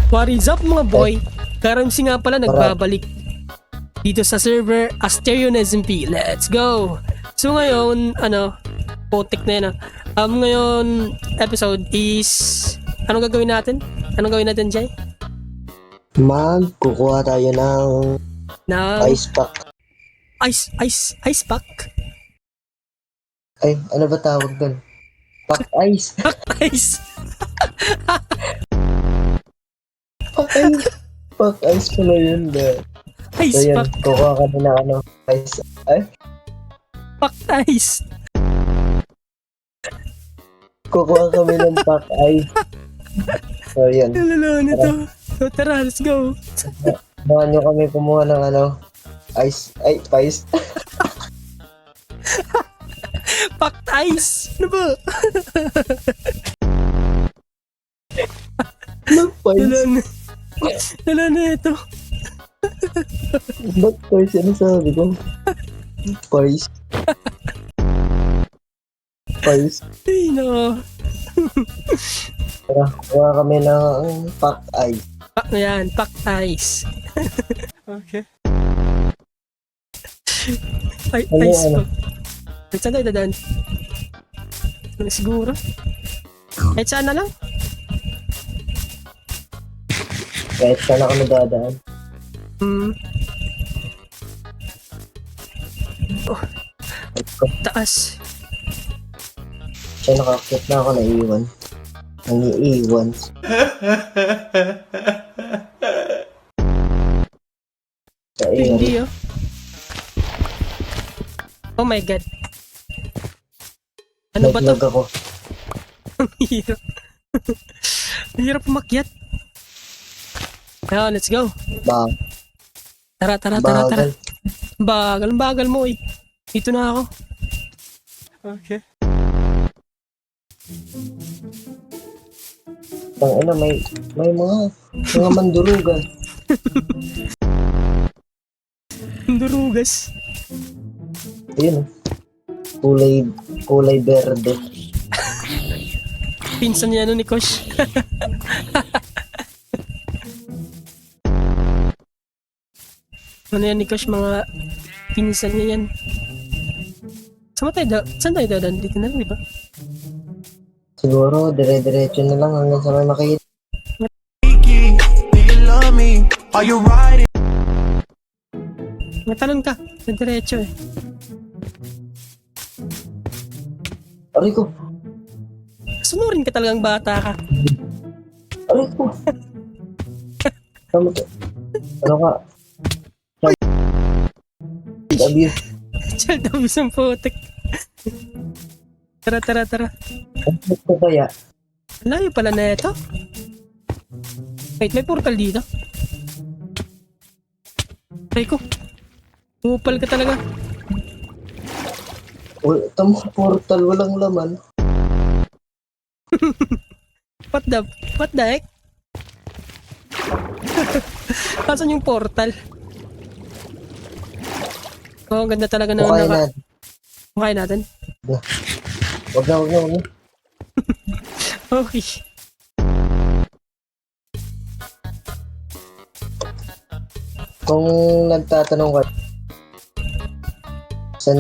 What is up mga boy? Karamsi nga pala nagbabalik dito sa server Asterion SMP. Let's go! So ngayon, potik na yan ngayon episode is, anong gagawin natin? Anong gawin natin, Jay? Magkukuha tayo ng ice pack. Ice pack? Ay, ano ba tawag dun? Pack ice. Pack ice! Pack ice. Pack ice pala yun. Ice So yun, pack! kukuha kami ng ice. Ay, Pack ice! kukuha kami ng pack ice. So yun, Lalo nito. So tara, let's go! baka nyo kami kumuha ng ice. Ay, ice. Pack ice! Ano ba? Ano ice? Lalo na ito. Ba't ice? Ano sabi ko? Ice. Ice. Ay, no. Tara, kuha kami ng pack ice. Pack na yan, pack ice. Okay. Ay, Ano, ice ano? pack. Kahit saan tayo dadaan? Siguro? Kahit saan na lang? Kahit saan na kami dadaan. Oh, taas. Siya nakakit na ako, naiiwan. Nangiiwan. Sa Ay, iyo. hindi oh. Oh my god. Ano ba to? Naglag ako. Ang hirap. Ang hirap umakyat. Let's go. Ba, Tara. bagal. Bagal mo eh. Dito na ako. Okay. May mga mandurugan. Durugas. Ayun oh. Kulay berde. Pinsan niya ni Kosh. Ano yan ni Kosh, mga pinsan niya yan. Saan tayo dadaan? Dito na lang, di ba? Siguro, dire-diretso na lang hanggang sa may makita. Do you love me? Are you riding? Matalon ka. Na diretso eh. Aray ko! Sunurin ka talagang bata ka. Aray ko! Tama to. Ano ka? Child abuse. Child abuse ang putik. Tara. Ano ko kaya? Layo pala na ito. Wait, may portal dito. Ay ko. Upal ka talaga. Tama portal, walang laman. What the heck? Asan yung portal? Oh, ang ganda talaga na Kukain natin. Kukain natin? Wag na. Okay. Kung nagtatanong ka, saan...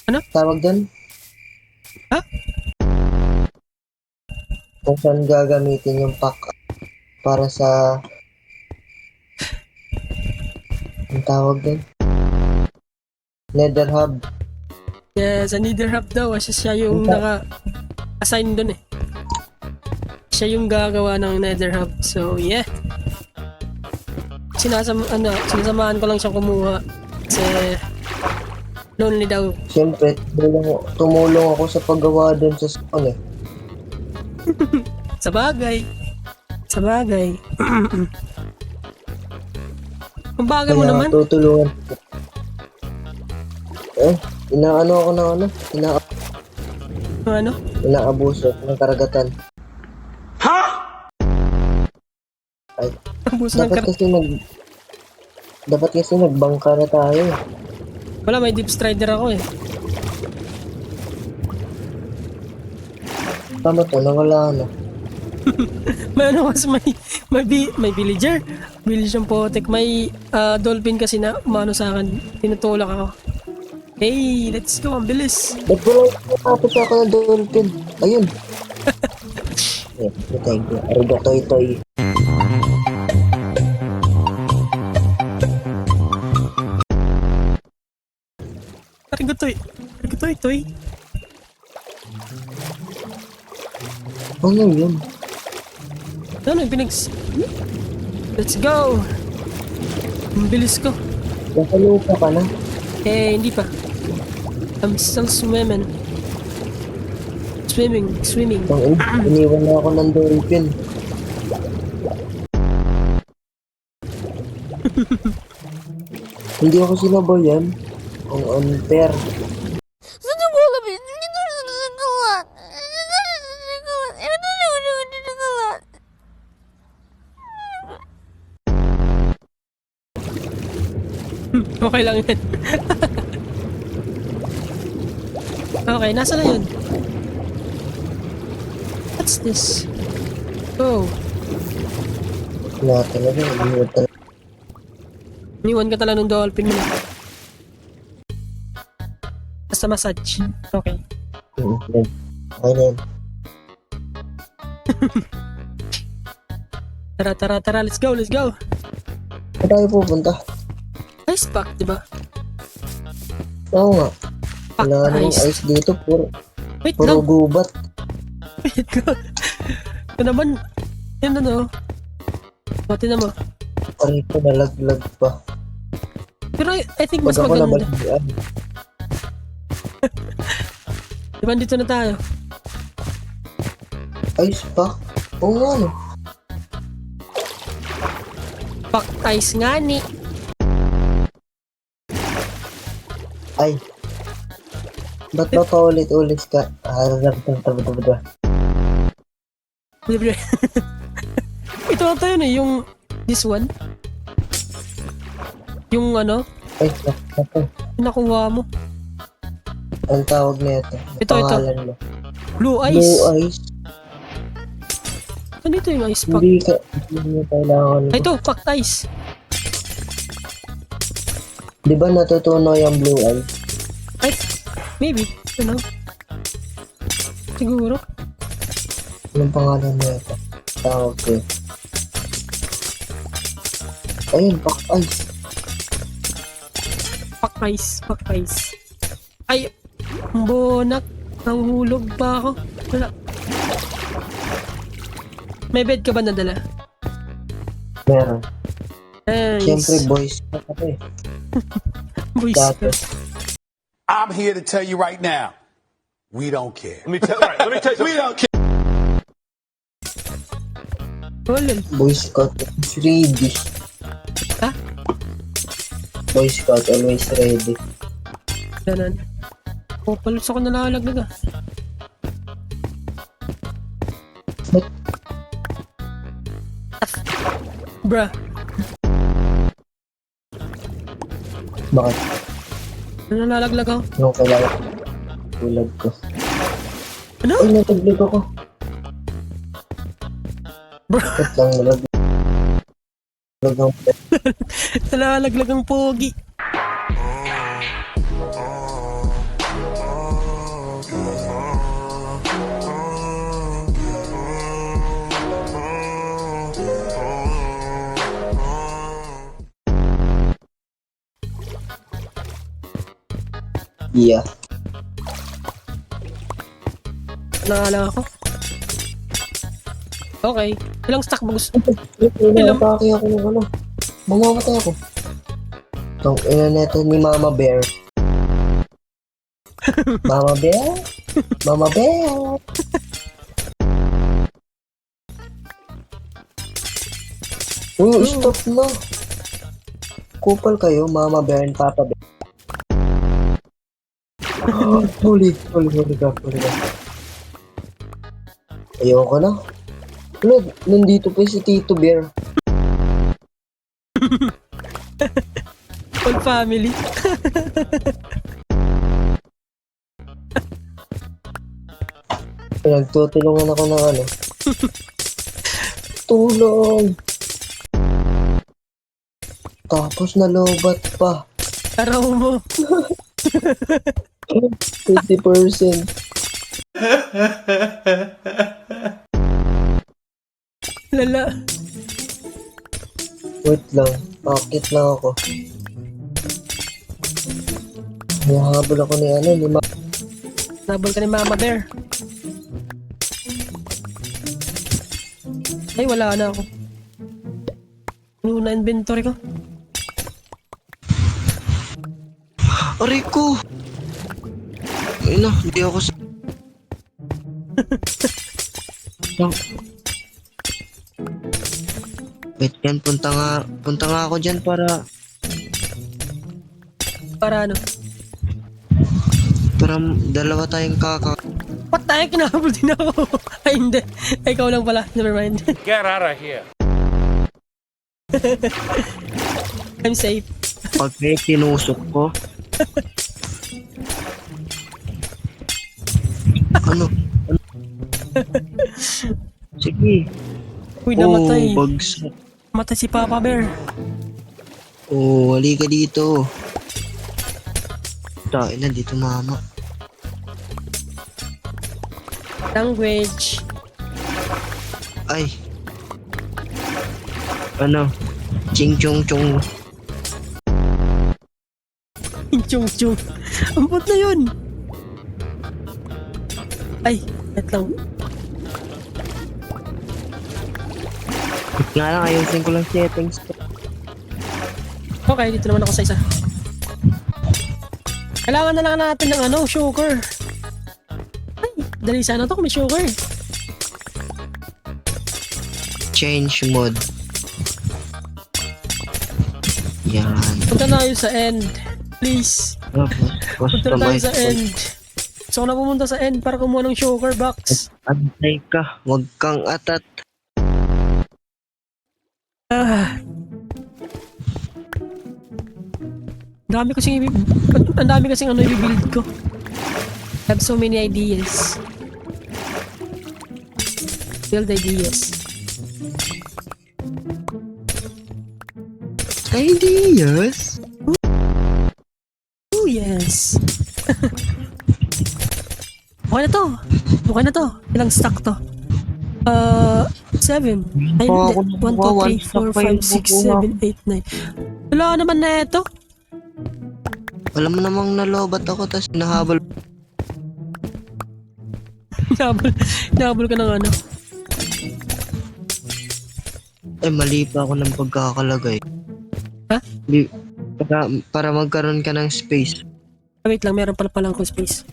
Ano? Tawag dyan? Ha? Kung saan gagamitin yung pack para sa... Ang tawag dyan? Nether hub. Yes, sa Nether Hub daw. Siya yung naka-assign dun eh. Siya yung gagawa ng Nether Hub. So, yeah. Sinasamahan ko lang siya kumuha. Kasi lonely daw. Siyempre, tumulong ako sa paggawa dun sa spawn eh. Sa bagay. Ang bagay mo naman. Tutulungan. Inaano ako ng Ano? inaabuso ng karagatan. Ay, Abuso ng dapat kasi nagbangka na tayo. Wala, may deep strider ako eh. Tama to, nawala na. May ano kasi may villager. Village ng potek. May dolphin kasi na umano sa akin. Tinutulak ako. Hey, let's go. Ang bilis. Ba't wala nakapit ako ng dolphin? Ayun. Thank you. Arigato itoy. Arigato itoy. Ano yun? Ano yung Let's go. Ang bilis ko. Nakalupa ka na. Eh, hindi pa. I'm still swimming. Swimming. Iniwan na ako ng dolphin. Hindi ako sinabayan. Ang unfair. Okay lang yan. Okay, nasa na yun? What's this? Oh, Wala talaga. Iniwan talaga. iniwan ka talaga ng dolphin mo na. Basta massage. Okay. Yan. Okay na yan. Tara, let's go. Saan tayo pupunta? Ice pack, diba? Oo nga. Pack Wala namang ice. ice dito. Wait Puro lang. gubat. Wait lang. Ito naman. Yan ano. Pati naman. Parito nalaglag pa. Pero I think mas Pag ako maganda. nabalian. Diba dito na tayo? Ice pack? Oo nga no. Pack ice nga ni. Ay. Ba't ba paulit-ulit ka? Libre. Ito na tayo na yung this one. Yung ano, Ay, naku. nakuha mo. Ang tawag na ito. Ito. Pangalan mo. Blue ice. Blue ice. Ano ito yung ice pack? Hindi mo kailangan. Ay, ito, pack ice. Di ba natutunaw yung blue ice? Ay, maybe. Ano? Siguro. Anong pangalan na ito? Tawag ko. Ayun, pack ice. Pack ice. Ay, bonak. Nanghulog pa ako. Wala. May bed ka ba nadala? Meron. Nice. Siyempre, boys. Ako eh. Boys. Dati. I'm here to tell you right now, we don't care. Let me tell you We don't care. Wala. Boy Scout. Ready. Ha? Boy Scout, always ready. Ganon. Oh, palos ako nalalaglag ah. Ba't Bruh. bakit? Nalalaglag ako. Anong kailangan? Tulad ko. Ano? Ay, nataglag ako. Bro, Ba't lang nalaglag? nalalaglag ang pogi. Yeah. Naalala ako. Okay. Ilang stack ba gusto? Napaki ako ng ano. Mamamatay ako. Itong ina neto ni Mama Bear. Mama Bear? Mama Bear? Uy, stop na. Kupal kayo, Mama Bear and Papa Bear. Huli ka. Ayoko na. Ano, nandito pa si Tito Bear. Whole family. Pinagtutulungan ako ng ano. Tulong! Tapos nalobat pa. Araw mo. 50%. Lala. Wait lang. Bakit lang ako? Nahabol ako ni ano, ni Nabol ka ni Mama Bear. Ay, wala na ako. Ano na inventory ko? Aray ko! Ay na, hindi ako sa... Wait yan, punta nga ako dyan para Para ano? dalawa tayong kaka... What the heck? Kinahabol din ako. Ay, hindi. Ay, ikaw lang pala. Never mind. Get out of here. I'm safe. Pag may tinusok ko... Ano? Sige. Uy, namatay. Bagsak. Matay si Papa Bear. Halika dito. Tain na dito, mama. Language. Ay. Ano? Ching chong chong. Chung-chung. Ambot na yun. Ay, wait lang. Nga lang, ayusin ko lang settings. Okay, dito naman ako sa isa. Kailangan na lang natin ng ano, sugar. Ay, dali sana to kung may sugar. Change mode. Yan. Punta na tayo sa end. Please. Punta na tayo sa end. Gusto ko na pumunta sa end para kumuha ng sugar box. Antay ka. Huwag kang atat. Ah. Ang dami kasing ano i-build ko. I have so many ideas. Build ideas. Ideas? Oh yes. Okay na to. Okay na to. Ilang stack to? 7. Ay, hindi. 1, 2, 3, 4, 5, 6, 7, 8, 9. Wala naman na ito. Alam mo namang nalobat ako tas nahabol. Nahabol ka ng ano. Ay, mali pa ako ng pagkakalagay. Ha? Di, para magkaroon ka ng space. Wait lang, meron pala palang space.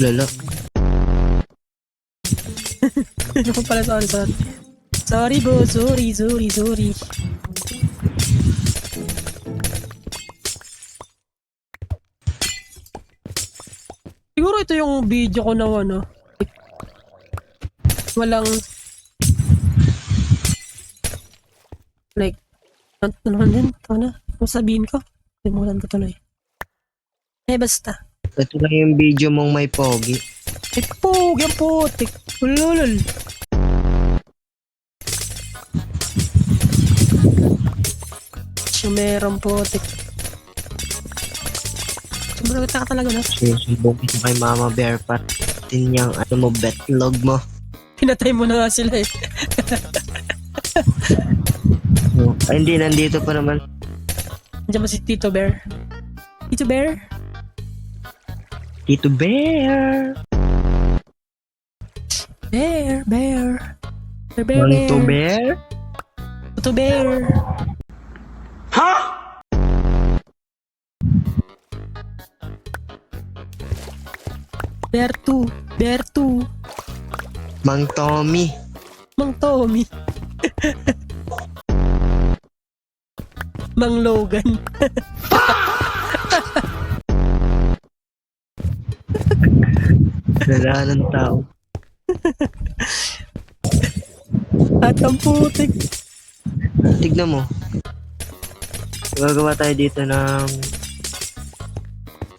Lala. Ano pala, sorry. Sorry bro, sorry. Siguro ito yung video ko na ano. Walang like ano naman din, ito na. Kung sabihin ko, limutan ko tuloy. Basta. Ito lang yung video mong may pogi. Pogi ang putik. Ululul. Merong putik. Sobrang ka talaga na. Sinusumbong kita kay Mama Bear patin yung ano mo, betlog mo. Pinatay mo na nga sila eh. Ay, hindi, nandito pa naman. Nandiyan ba si Tito Bear? Tito Bear? Tito Bear! Bear. Tito Bear? Tito Bear. Bear 2. Mang Tommy. Mang Tommy. Mang Logan. Wala ng tao. At ang putik. Tignan mo. Gagawa tayo dito ng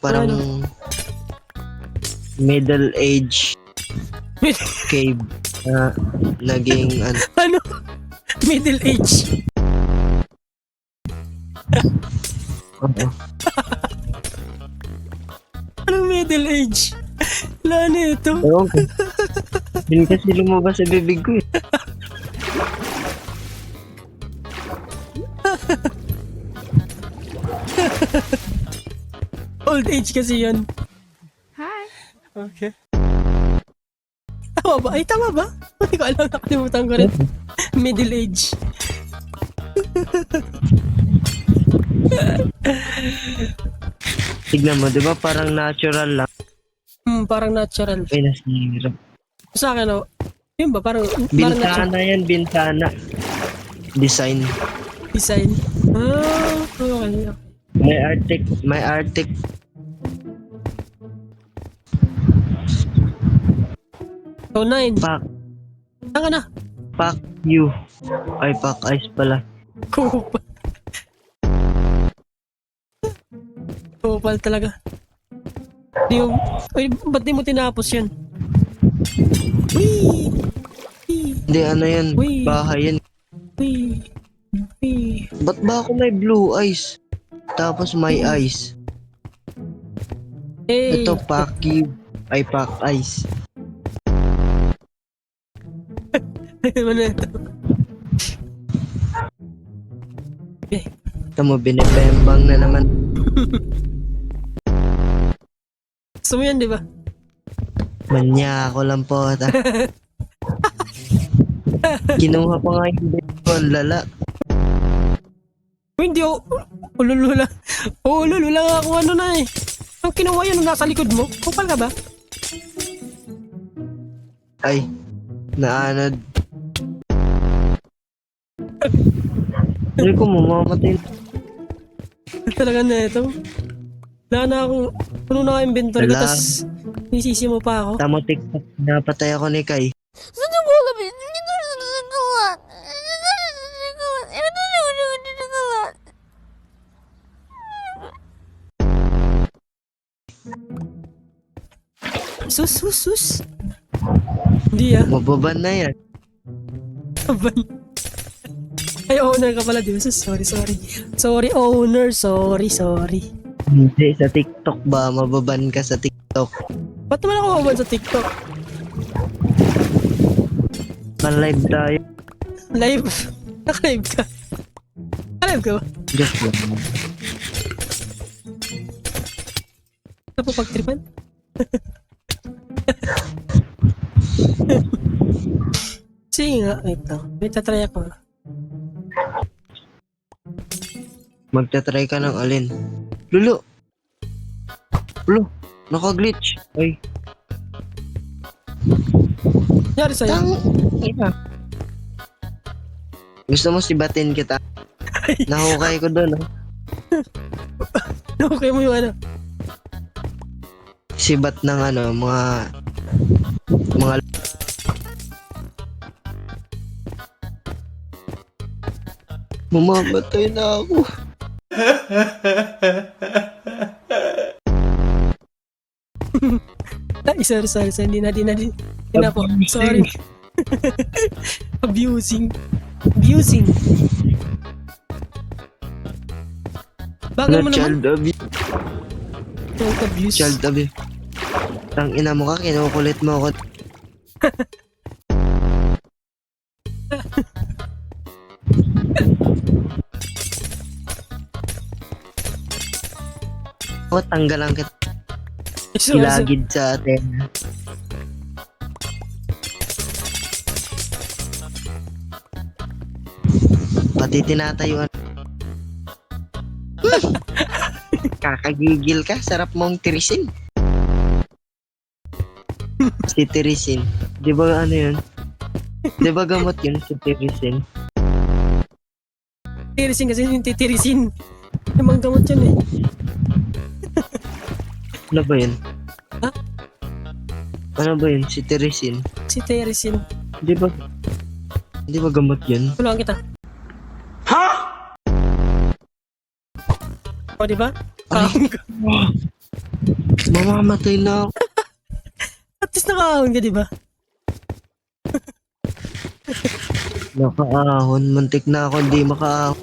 parang Ano? middle age cave na naging ano. Ano? Middle age. Oo. Anong middle age? Wala na ito. Ewan ko. Hindi kasi lumabas sa bibig ko eh. Old age kasi yun. Hi. Okay. Tama ba? Ay, tama ba? Hindi ko alam, nakalimutan ko rin. Middle age. Tignan mo, di ba parang natural lang? Parang natural. Ay, nasira. Sa akin, oh. Yun ba? Parang natural Bintana yan, bintana. Design. design. Ah, okay. May Arctic. So, 9. Pack, Saan ka na? pack you. Ay, pack ice pala. Kupal. Kupal talaga. Di mo, ay, ba't di mo tinapos yan? Wee! Wee! Hindi, ano yan? Uy. Bahay yan. Wee! Wee! Ba't ba ako may blue eyes? Tapos may eyes. Hey! Ito, pack you. Ay, pack ice. Ano na ito? Eh, Ito mo, binibembang na naman. gusto mo yan, di ba? Manya ako lang po. Kinuha pa nga yung bed ko, ang lala. Oh, hindi ako. Ululula. Ululula nga ako ano na eh. Ang kinuha yan nasa likod mo. Kupal ka ba? Ay, naanad. Hindi ko mamamatay. Talaga na ito. Wala na akong. Puno na ako inventory ko. Wala. Tapos nisisi mo pa ako. Tamo TikTok, napatay ako ni Kai. Sus. Hindi ah. Mababan na yan. Aban. Ay, owner ka pala, di ba? Sus, sorry. Sorry, owner. Sorry. Hindi, sa TikTok ba? Mababan ka sa TikTok. Ba't naman ako maban sa TikTok? Pan-live tayo. Live? Naka-live ka? Naka-live ka ba? Just lang. Ito po pagtripan? Sige nga, wait lang. Wait, tatry ako. Magta-try ka ng alin. Lulo! Naka-glitch. Ay, Nangyari sa'yo? gusto mo sibatin kita? Nahukay ko doon. Okay mo yung ano? Sibat ng ano, mga mamamatay na ako. Ay, sorry. Hindi na po. Sorry. Abusing. Bagal mo naman. Child abuse. Don't abuse. Child abuse. Tang ina mo ka, kinukulit mo ako. O, tanggalan kita. Sorry. Ilagid sa atin. Pati tinatayuan. Kakagigil ka, sarap mong tirisin. Si tirisin. Di ba ano yun? Di ba gamot yun si tirisin? Tirisin kasi yung titirisin. Namang gamot yun eh. Ano ba yun? Ha? Ano ba yun? Si tirisin. Si tirisin. Di ba gamot yun? Tulungan kita. Ha? O, diba? Ay. Mamamatay na ako. At least nakahawin ka, diba? Nakaahon. Muntik na ako hindi makaahon.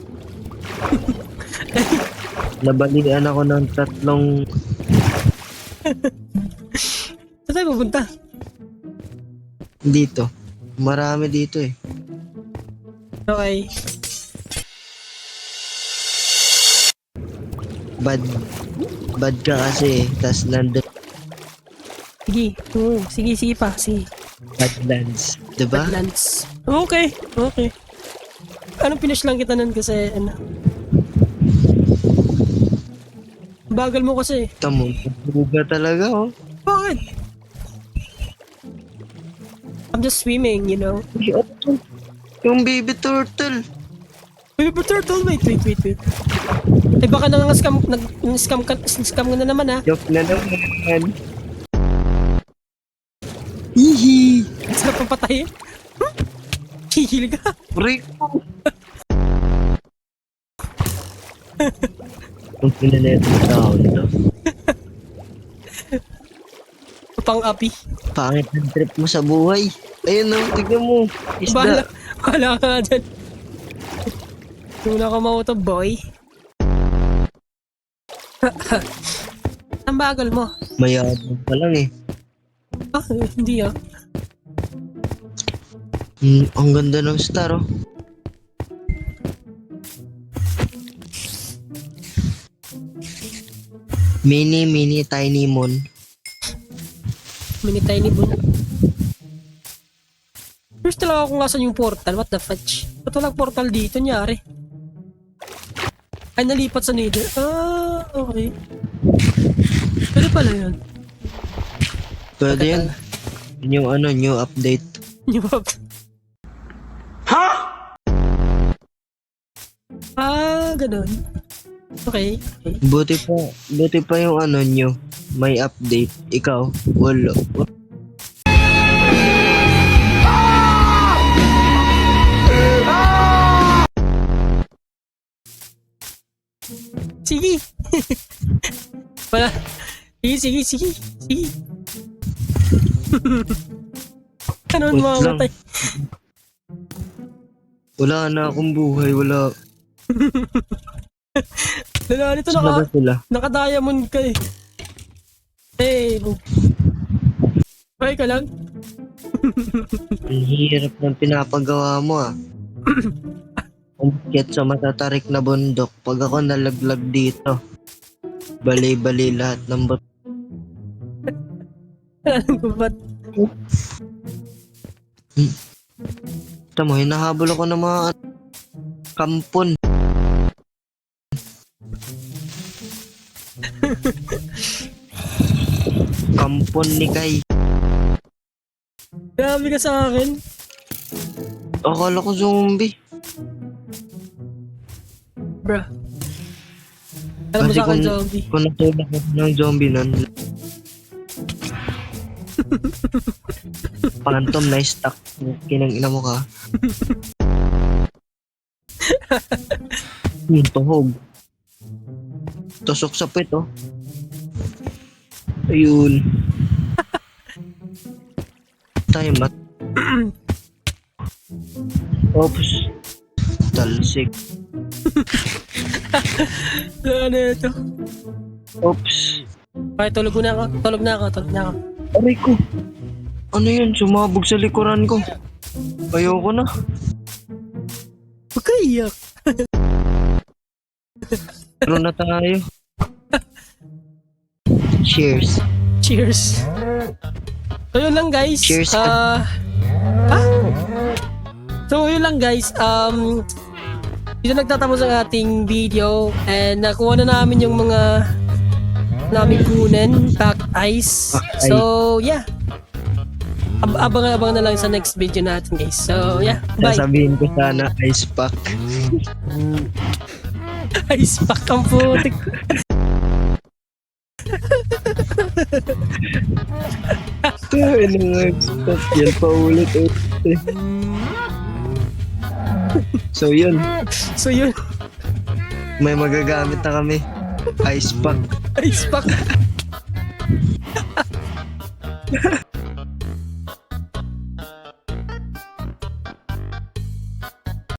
Nabalian ako ng 3. Saan tayo pupunta? Dito. Marami dito eh. Okay. Bad ka kasi eh. Tas nandun Sige. Oo, sige pa. Sige. Badlands. Diba? Badlands. Okay. Anong finish lang kita nun kasi ano? Bagal mo kasi. Tamo. Buga talaga oh. Bakit? I'm just swimming, you know. Yung baby turtle. Baby turtle, wait. Eh baka nang-scam ka na naman ha. Joke na naman. Hihi. Sarap ang patayin. Hihil ka. Rico. Ang pinanet mo tao nito. Pang-api. Pangit ang trip mo sa buhay. Ayun na, tignan mo. Isda. Bahala ka nga dyan. Tuna ka mauto, boy. Ang bagal mo. Mayabang pa lang eh. Ah, hindi ah. Ang ganda ng star oh. Mini tiny moon. Mini tiny boon. First talaga kung nasan yung portal. What the fudge? Ba't walang portal dito? Nyari. Ay, nalipat sa nether. Ah, okay. Pwede pala yun. Pwede yan. Yun yung ano, new update. New up. Ah, ganun. Okay. Buti pa yung ano new. May update. Ikaw, wala. Sige. Wala. Sige. Ano Wait mamamatay? Wala na akong buhay, wala. Lala nito Saan ba sila? naka-diamond ka eh. Hey. Okay ka lang? Ang hirap ng pinapagawa mo ah. Umakyat sa matatarik na bundok. Pag ako nalaglag dito, bali-bali lahat ng bot. Alam ko ba't? Tamo, hinahabol ako ng mga kampon. Kampon ni Kai. Grabe ka sa akin. Akala ko zombie. Bruh. Alam mo Kasi sa akin, kung- zombie. Kung natulak ako ng zombie nun, Phantom na stuck. Kinang ina mo ka. Tuhog. Tusok sa pit oh. Ayun. Time at. Oops. Talsik. Ano ito? Oops. Okay, tulog na ako. Aray ko. Ano yun? Sumabog sa likuran ko. Ayoko na. Huwag ka iyak. Pero na tayo. Cheers. Cheers. So yun lang guys. Cheers. So yun lang guys. Dito nagtatapos ang ating video and nakuha na namin yung mga namin kunin, pack ice. So yeah. Abang-abang na lang sa next video natin guys. So yeah, bye. Sasabihin ko sana ice pack. Ice pack ang putik. Ano nga stop yan paulit eh. So yun, So yun, may magagamit na kami. Ice pack. ice pack.